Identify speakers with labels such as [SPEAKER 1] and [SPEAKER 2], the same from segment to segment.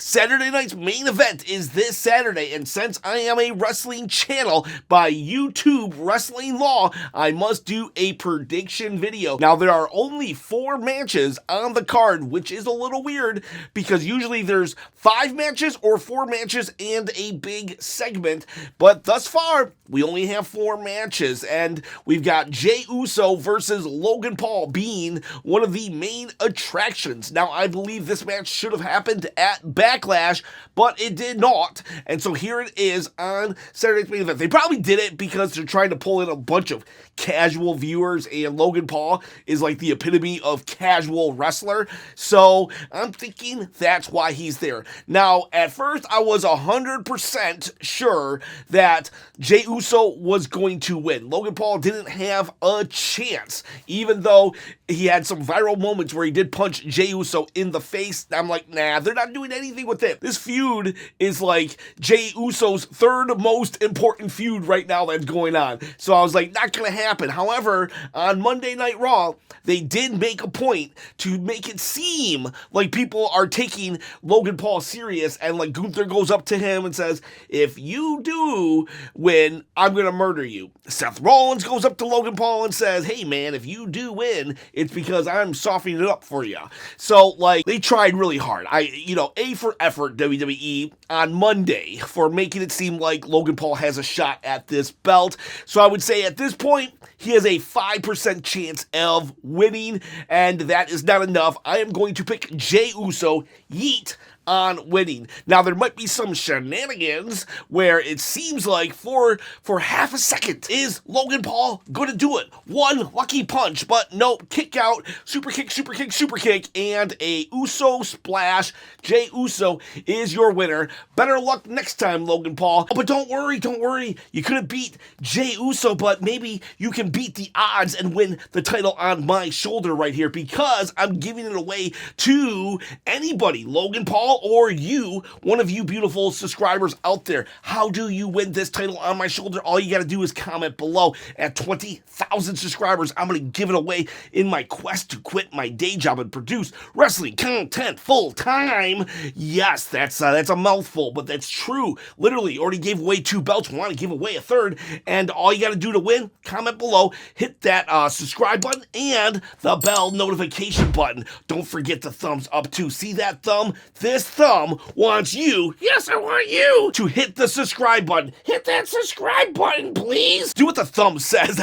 [SPEAKER 1] Saturday night's main event is this Saturday, and since I am a wrestling channel by YouTube Wrestling Law, I must do a prediction video. Now, there are only 4 matches on the card, which is a little weird because usually there's 5 matches or 4 matches and a big segment, but thus far, we only have 4 matches, and we've got Jey Uso versus Logan Paul being one of the main attractions. Now, I believe this match should have happened at Backlash, but it did not, and so here it is on Saturday's main event. They probably did it because they're trying to pull in a bunch of casual viewers, and Logan Paul is like the epitome of casual wrestler, so I'm thinking that's why he's there. Now, at first, I was 100% sure that Jey Uso was going to win. Logan Paul didn't have a chance, even though he had some viral moments where he did punch Jey Uso in the face. I'm like, nah, they're not doing anything with it. This feud is like Jey Uso's 3rd most important feud right now that's going on. So I was like, not gonna happen. However, on Monday Night Raw, they did make a point to make it seem like people are taking Logan Paul serious, and like Gunther goes up to him and says, if you do win, I'm gonna murder you. Seth Rollins goes up to Logan Paul and says, hey man, if you do win, it's because I'm softening it up for you. So like, they tried really hard. A for effort, WWE, on Monday for making it seem like Logan Paul has a shot at this belt. So I would say at this point, he has a 5% chance of winning, and that is not enough. I am going to pick Jey Uso, yeet, on winning. Now, there might be some shenanigans where it seems like for half a second, is Logan Paul going to do it? One lucky punch, but nope, kick out, super kick, super kick, super kick, and a Uso splash. Jey Uso is your winner. Better luck next time, Logan Paul. Oh, but don't worry. You could have beat Jey Uso, but maybe you can beat the odds and win the title on my shoulder right here, because I'm giving it away to anybody, Logan Paul or you, one of you beautiful subscribers out there. How do you win this title on my shoulder? All you got to do is comment below. At 20,000 subscribers, I'm going to give it away in my quest to quit my day job and produce wrestling content full time. Yes, that's a mouthful, but that's true. Literally, already gave away 2 belts, want to give away a 3rd, and all you got to do to win, comment below, hit that subscribe button and the bell notification button. Don't forget the thumbs up too. See that thumb? This thumb wants you, yes, I want you, to hit the subscribe button. Hit that subscribe button, please. Do what the thumb says.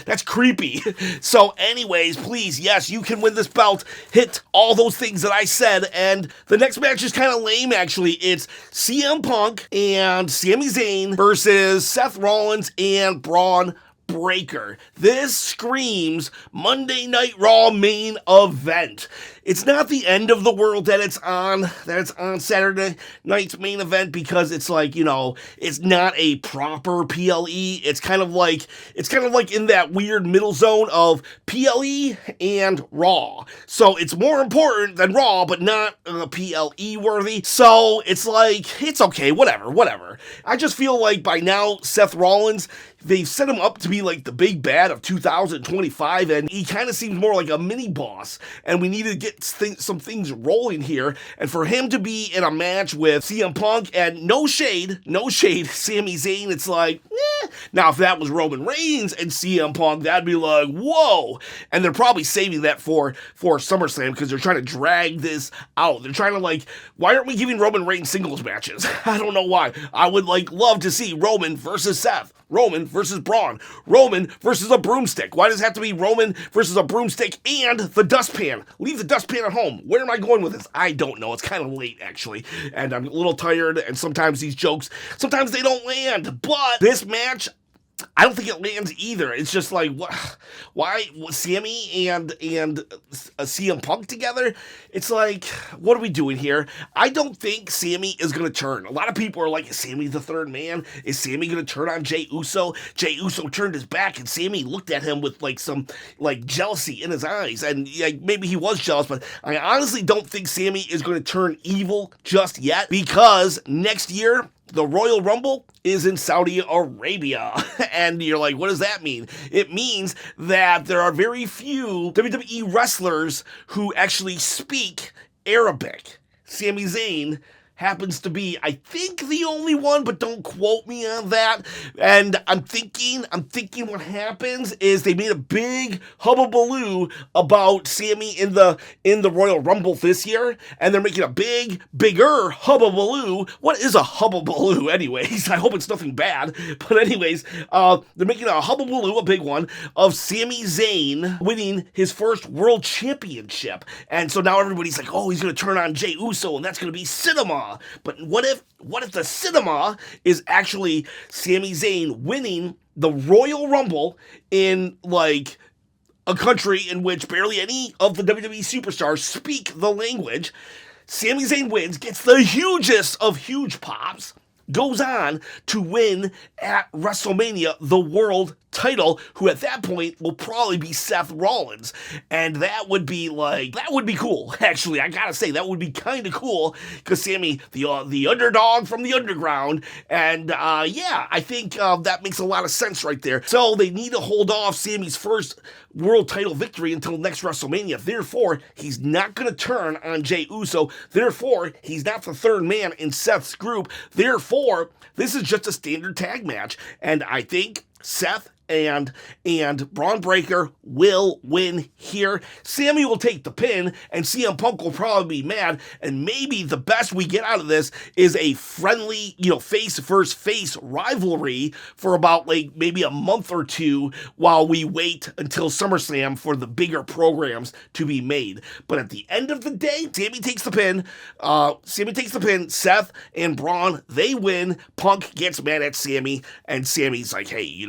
[SPEAKER 1] That's creepy. So anyways, please, yes, you can win this belt. Hit all those things that I said, and the next match is kind of lame, actually. It's CM Punk and Sami Zayn versus Seth Rollins and Braun Breaker. This screams Monday Night Raw main event. It's not the end of the world that it's on Saturday night's main event, because it's like, it's not a proper PLE. It's kind of like in that weird middle zone of PLE and Raw. So it's more important than Raw, but not PLE worthy. So it's like, it's okay, whatever. I just feel like by now, Seth Rollins, they've set him up to be like the big bad of 2025, and he kind of seems more like a mini boss, and we need to get some things rolling here, and for him to be in a match with CM Punk, and no shade, Sami Zayn, it's like, eh. Now, if that was Roman Reigns and CM Punk, that'd be like, whoa, and they're probably saving that for SummerSlam, because they're trying to drag this out. They're trying to why aren't we giving Roman Reigns singles matches? I don't know why. I would love to see Roman versus Seth, Roman versus Braun, Roman versus a broomstick. Why does it have to be Roman versus a broomstick and the dustpan? Leave the dustpan at home. Where am I going with this? I don't know. It's kind of late, actually, and I'm a little tired, and sometimes these jokes, sometimes they don't land, but this match, I don't think it lands either. It's just like, why Sami and CM Punk together? It's like, what are we doing here? I don't think Sami is going to turn. A lot of people are like, is Sami the 3rd man? Is Sami going to turn on Jey Uso? Jey Uso turned his back, and Sami looked at him with some jealousy in his eyes, and maybe he was jealous, but I honestly don't think Sami is going to turn evil just yet, because next year, the Royal Rumble is in Saudi Arabia. And you're like, what does that mean? It means that there are very few WWE wrestlers who actually speak Arabic. Sami Zayn happens to be, I think, the only one, but don't quote me on that. And I'm thinking what happens is they made a big hubbubaloo about Sami in the Royal Rumble this year, and they're making a bigger hubbubaloo. What is a hubbubaloo anyways? I hope it's nothing bad. But anyways, they're making a hubbubaloo, a big one, of Sami Zayn winning his first world championship. And so now everybody's like, oh, he's going to turn on Jey Uso, and that's going to be cinema. But what if the cinema is actually Sami Zayn winning the Royal Rumble in, like, a country in which barely any of the WWE superstars speak the language? Sami Zayn wins, gets the hugest of huge pops, goes on to win at WrestleMania the world title, who at that point will probably be Seth Rollins. And that would be cool. Actually, I gotta say, that would be kind of cool, because Sami, the underdog from the underground, and yeah, I think that makes a lot of sense right there. So they need to hold off Sami's first world title victory until next WrestleMania. Therefore, he's not going to turn on Jey Uso. Therefore, he's not the third man in Seth's group. Therefore, this is just a standard tag match, and I think Seth and Braun Breaker will win here. Sami will take the pin, and CM Punk will probably be mad, and maybe the best we get out of this is a friendly, face versus face rivalry for about, maybe a month or two while we wait until SummerSlam for the bigger programs to be made. But at the end of the day, Sami takes the pin, Seth and Braun, they win. Punk gets mad at Sami, and Sami's like, hey,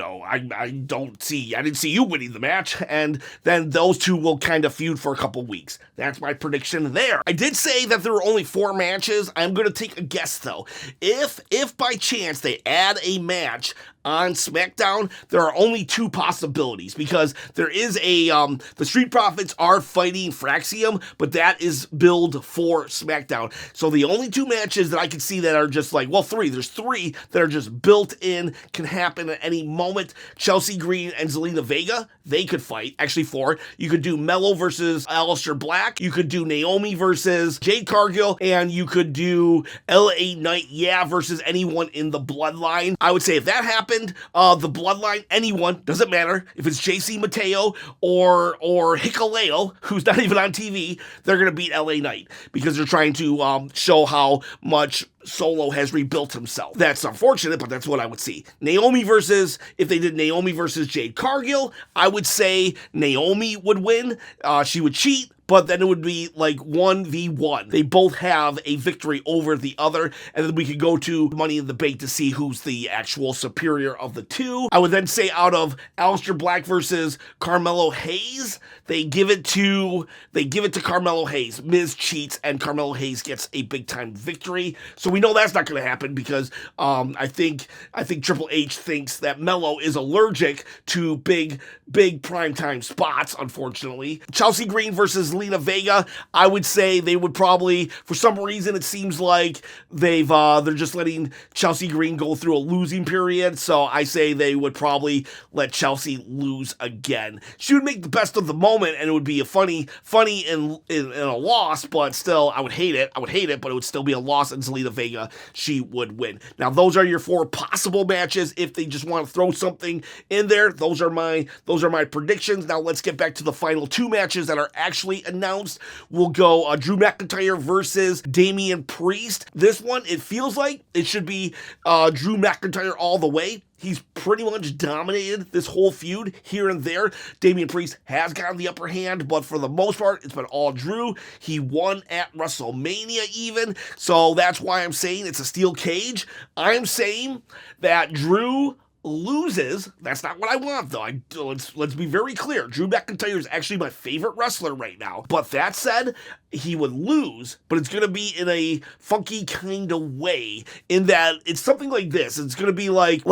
[SPEAKER 1] I didn't see you winning the match, and then those two will kind of feud for a couple weeks. That's my prediction there. I did say that there were only 4 matches. I'm going to take a guess, though. If by chance they add a match on SmackDown, there are only 2 possibilities, because there is the Street Profits are fighting Fraxium, but that is billed for SmackDown. So the only 2 matches that I can see that are just 3. There's 3 that are just built in, can happen at any moment. Chelsea Green and Zelina Vega, they could fight. Actually, 4. You could do Mello versus Aleister Black. You could do Naomi versus Jade Cargill, and you could do LA Knight, versus anyone in the Bloodline. I would say if that happened, the Bloodline, anyone, doesn't matter. If it's JC Mateo or Hikuleo, who's not even on TV, they're going to beat LA Knight, because they're trying to show how much Solo has rebuilt himself. That's unfortunate, but that's what I would see. If they did Naomi versus Jade Cargill, I would say Naomi would win. She would cheat, but then it would be 1v1. They both have a victory over the other, and then we could go to Money in the Bank to see who's the actual superior of the 2. I would then say out of Aleister Black versus Carmelo Hayes, they give it to Carmelo Hayes. Miz cheats, and Carmelo Hayes gets a big time victory. So we know that's not going to happen, because I think Triple H thinks that Melo is allergic to big primetime spots, unfortunately. Chelsea Green versus Zelina Vega, I would say they would probably, for some reason, it seems like they're just letting Chelsea Green go through a losing period, so I say they would probably let Chelsea lose again. She would make the best of the moment, and it would be a funny in a loss, but still, I would hate it, but it would still be a loss, and Zelina Vega, she would win. Now, those are your 4 possible matches. If they just want to throw something in there, those are my predictions. Now, let's get back to the final 2 matches that are actually announced. We'll go Drew McIntyre versus Damian Priest. This one, it feels like it should be Drew McIntyre all the way. He's pretty much dominated this whole feud here and there. Damian Priest has gotten the upper hand, but for the most part, it's been all Drew. He won at WrestleMania even, so that's why I'm saying it's a steel cage. I'm saying that Drew loses. That's not what I want, though. Let's be very clear. Drew McIntyre is actually my favorite wrestler right now. But that said, he would lose, but it's going to be in a funky kind of way, in that it's something like this. It's going to be like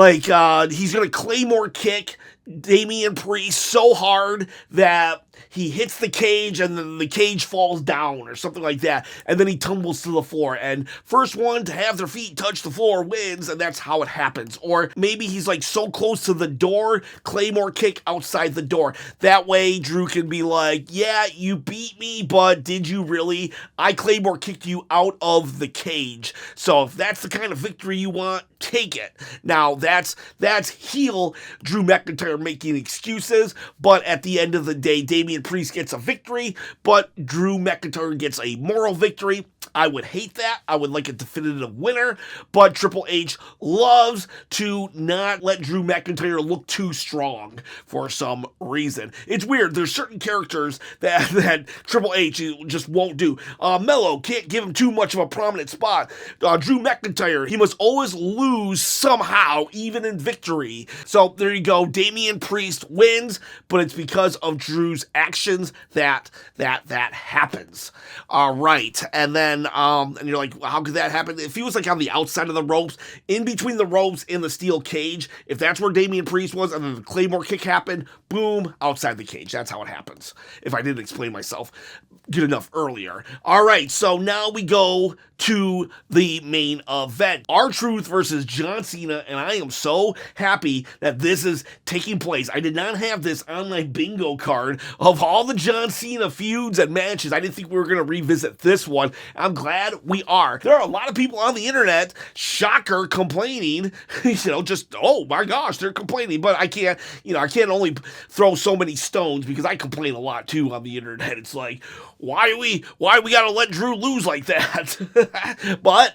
[SPEAKER 1] he's going to Claymore kick Damian Priest so hard that he hits the cage and then the cage falls down or something like that, and then he tumbles to the floor, and first one to have their feet touch the floor wins, and that's how it happens. Or maybe he's like so close to the door, Claymore kick outside the door. That way Drew can be like, yeah, you beat me, but did you really? I Claymore kicked you out of the cage. So if that's the kind of victory you want, take it. Now that's heel Drew McIntyre making excuses, but at the end of the day, Damian Priest gets a victory, but Drew McIntyre gets a moral victory. I would hate that. I would like a definitive winner, but Triple H loves to not let Drew McIntyre look too strong for some reason. It's weird. There's certain characters that Triple H just won't do. Mello can't give him too much of a prominent spot. Drew McIntyre, he must always lose somehow, even in victory. So there you go. Damian Priest wins, but it's because of Drew's actions that happens. All right, and then and you're like, well, how could that happen? If he was like on the outside of the ropes, in between the ropes in the steel cage, if that's where Damian Priest was, and then the Claymore kick happened, boom, outside the cage. That's how it happens. If I didn't explain myself good enough earlier. All right, so now we go to the main event. RTruth versus John Cena, and I am so happy that this is taking place. I did not have this on my bingo card of all the John Cena feuds and matches. I didn't think we were going to revisit this one. I'm glad we are. There are a lot of people on the internet, shocker, complaining, just, oh my gosh, they're complaining, but I can't only throw so many stones because I complain a lot too on the internet. It's like, why we gotta let Drew lose like that? but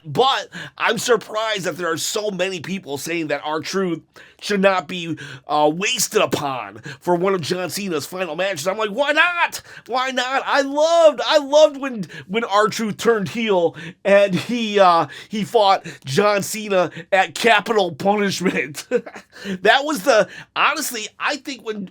[SPEAKER 1] I'm surprised that there are so many people saying that RTruth should not be wasted upon for one of John Cena's final matches. I'm like, why not? Why not? I loved when RTruth turned heel and he fought John Cena at Capital Punishment. That was honestly, I think when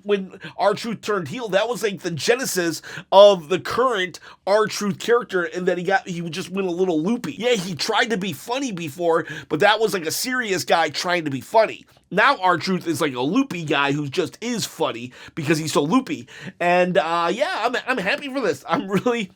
[SPEAKER 1] RTruth turned heel, that was like the genesis of the current RTruth character, and that he would just win a little loopy. Yeah, he tried to be funny before, but that was like a serious guy trying to be funny. Now RTruth is like a loopy guy who just is funny because he's so loopy. And yeah, I'm happy for this. I'm really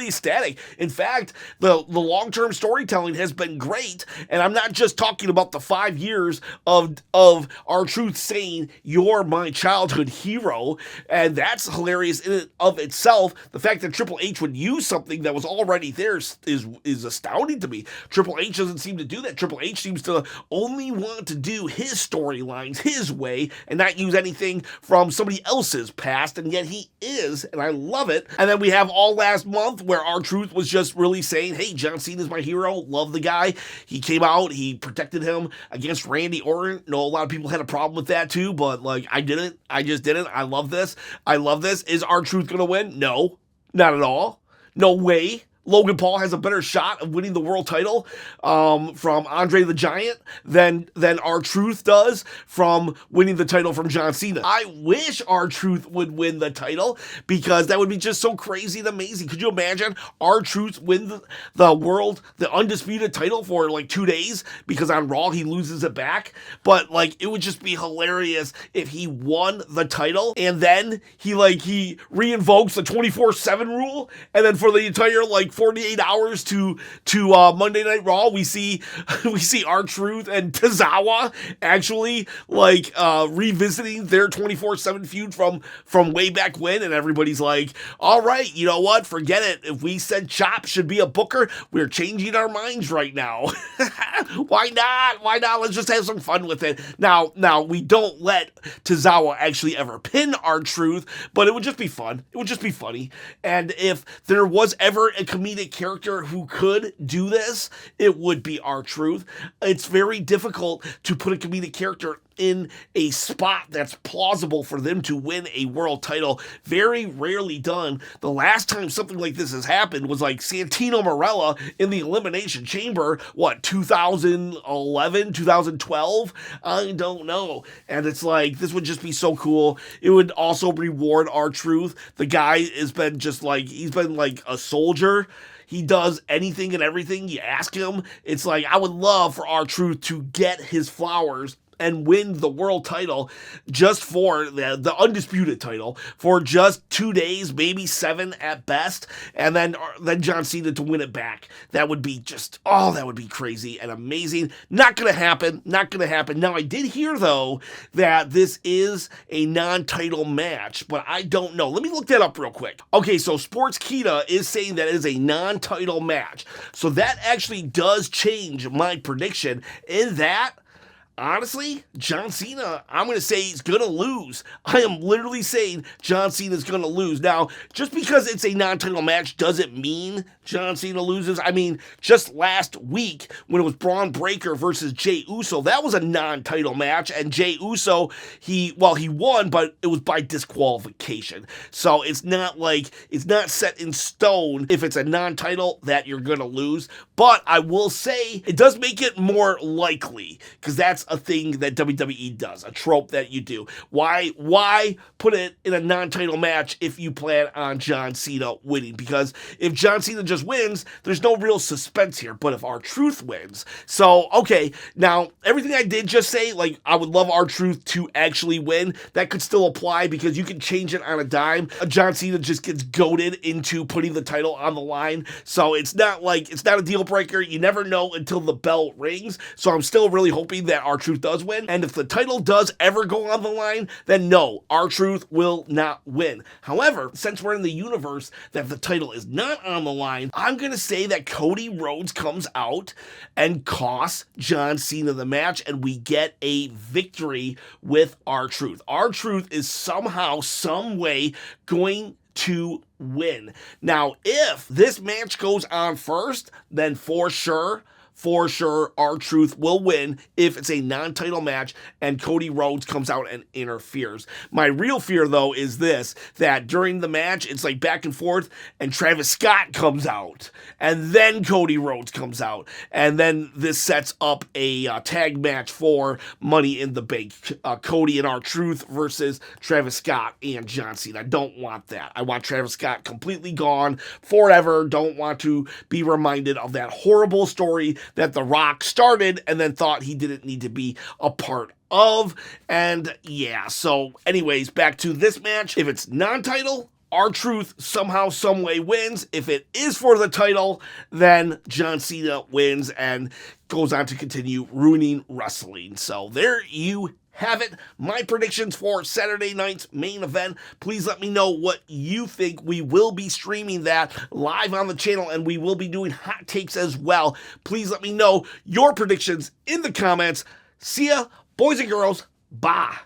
[SPEAKER 1] ecstatic. In fact, the long-term storytelling has been great, and I'm not just talking about the 5 years of RTruth saying, "You're my childhood hero," and that's hilarious in and of itself. The fact that Triple H would use something that was already there is astounding to me. Triple H doesn't seem to do that. Triple H seems to only want to do his storylines his way and not use anything from somebody else's past, and yet he is, and I love it. And then we have all last month where RTruth was just really saying, hey, John Cena is my hero, love the guy. He came out, he protected him against Randy Orton. No, a lot of people had a problem with that too, but like, I just didn't. I love this. Is RTruth gonna win? No, not at all. No way. Logan Paul has a better shot of winning the world title from Andre the Giant than RTruth does from winning the title from John Cena. I wish RTruth would win the title because that would be just so crazy and amazing. Could you imagine RTruth win the undisputed title for like 2 days because on Raw he loses it back? But like, it would just be hilarious if he won the title and then he reinvokes the 24/7 rule, and then for the entire 48 hours to Monday Night Raw, we see RTruth and Tozawa actually revisiting their 24/7 feud from way back when, and everybody's like, all right, you know what? Forget it. If we said Chop should be a booker, we're changing our minds right now. Why not? Let's just have some fun with it. Now we don't let Tozawa actually ever pin RTruth, but it would just be fun. It would just be funny. And if there was ever a comedic character who could do this, it would be RTruth. It's very difficult to put a comedic character in a spot that's plausible for them to win a world title. Very rarely done. The last time something like this has happened was like Santino Marella in the Elimination Chamber, 2011, 2012? I don't know. And it's like, this would just be so cool. It would also reward RTruth. The guy has been he's been like a soldier. He does anything and everything you ask him. It's like, I would love for RTruth to get his flowers and win the world title just for the undisputed title for just 2 days, maybe 7 at best, and then John Cena to win it back. That would be just, oh, that would be crazy and amazing. Not going to happen. Not going to happen. Now, I did hear, though, that this is a non-title match, but I don't know. Let me look that up real quick. Okay, so Sportskeeda is saying that it is a non-title match. So that actually does change my prediction in that, honestly, John Cena, I'm going to say he's going to lose. I am literally saying John Cena's going to lose. Now, just because it's a non-title match doesn't mean John Cena loses. I mean, just last week when it was Braun Breaker versus Jey Uso, that was a non-title match, and Jey Uso, he won, but it was by disqualification. So it's not set in stone if it's a non-title that you're going to lose. But I will say it does make it more likely, because that's a thing that WWE does, a trope that you do. Why put it in a non-title match if you plan on John Cena winning? Because if John Cena just wins, there's no real suspense here. But if RTruth wins, so okay, now everything I did just say, like I would love RTruth to actually win, that could still apply because you can change it on a dime. John Cena just gets goaded into putting the title on the line, so it's not a deal breaker. You never know until the bell rings. So I'm still really hoping that RTruth does win. And if the title does ever go on the line, then no, RTruth will not win. However, since we're in the universe that the title is not on the line, I'm going to say that Cody Rhodes comes out and costs John Cena the match, and we get a victory with RTruth. RTruth is somehow, some way going to win. Now, if this match goes on first, then for sure, RTruth will win if it's a non-title match and Cody Rhodes comes out and interferes. My real fear, though, is this, that during the match, it's like back and forth, and Travis Scott comes out, and then Cody Rhodes comes out, and then this sets up a tag match for Money in the Bank. Cody and RTruth versus Travis Scott and John Cena. I don't want that. I want Travis Scott completely gone forever. Don't want to be reminded of that horrible story that The Rock started and then thought he didn't need to be a part of. And yeah, so anyways, back to this match. If it's non-title, RTruth somehow, some way wins. If it is for the title, then John Cena wins and goes on to continue ruining wrestling. So there you have it. My predictions for Saturday night's main event. Please let me know what you think. We will be streaming that live on the channel, and we will be doing hot takes as well. Please let me know your predictions in the comments. See ya, boys and girls. Bye.